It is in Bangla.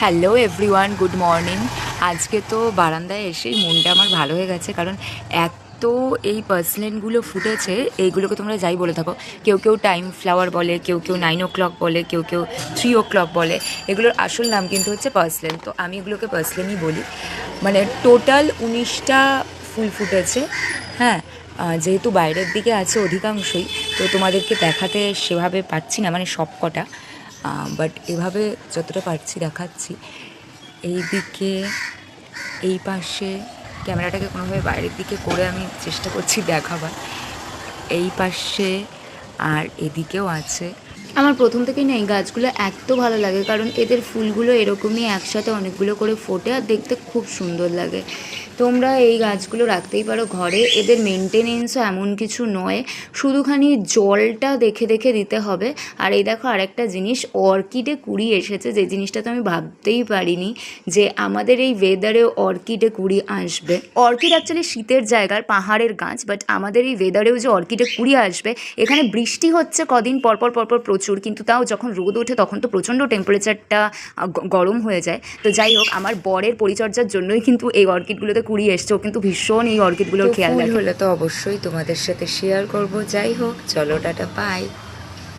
Hello everyone, good morning. আজকে তো বারান্দায় এসেই মনটা আমার ভালো হয়ে গেছে, কারণ এত এই পার্সলেনগুলো ফুটেছে। এইগুলোকে তোমরা যাই বলে থাকো, কেউ কেউ টাইম ফ্লাওয়ার বলে, কেউ কেউ 9 o'clock বলে, কেউ কেউ 3 o'clock বলে। এগুলোর আসল নাম কিন্তু হচ্ছে পার্সলেন, তো আমি এগুলোকে পার্সলেনই বলি। মানে টোটাল 19টা ফুল ফুটেছে। হ্যাঁ, যেহেতু বাইরের দিকে আছে অধিকাংশই, তো তোমাদেরকে দেখাতে সেভাবে পাচ্ছি না, মানে সব কটা, বাট এভাবে যতটা পারছি দেখাচ্ছি। এই দিকে, এই পাশে ক্যামেরাটাকে কোনোভাবে বাইরের দিকে করে আমি চেষ্টা করছি দেখাবার। এই পাশে আর এদিকেও আছে। আমার প্রথম থেকেই না এই গাছগুলো এত ভালো লাগে, কারণ এদের ফুলগুলো এরকমই একসাথে অনেকগুলো করে ফোটে আর দেখতে খুব সুন্দর লাগে। তোমরা এই গাছগুলো রাখতেই পারো ঘরে। এদের মেনটেনেন্সও এমন কিছু নয়, শুধুখানি জলটা দেখে দেখে দিতে হবে। আর এই দেখো আরেকটা জিনিস, অর্কিডে কুড়ি এসেছে, যে জিনিসটা তো আমি ভাবতেই পারিনি যে আমাদের এই ওয়েদারে অর্কিডে কুড়ি আসবে। অর্কিড অ্যাকচুয়ালি শীতের জায়গার পাহাড়ের গাছ, বাট আমাদের এই ওয়েদারেও যে অর্কিডে কুড়ি আসবে। এখানে বৃষ্টি হচ্ছে কদিন পরপর পরপর প্রচুর, কিন্তু তাও যখন রোদ ওঠে তখন তো প্রচণ্ড টেম্পারেচারটা গরম হয়ে যায়। তো যাই হোক, আমার বরের পরিচর্যার জন্যই কিন্তু এই অর্কিডগুলোতে কুড়ি এসছে। ও কিন্তু ভীষণ এই অর্কিডগুলোর খেয়াল রাখে। হলে তো অবশ্যই তোমাদের সাথে শেয়ার করব। যাই হোক, চলো টাটা, বাই।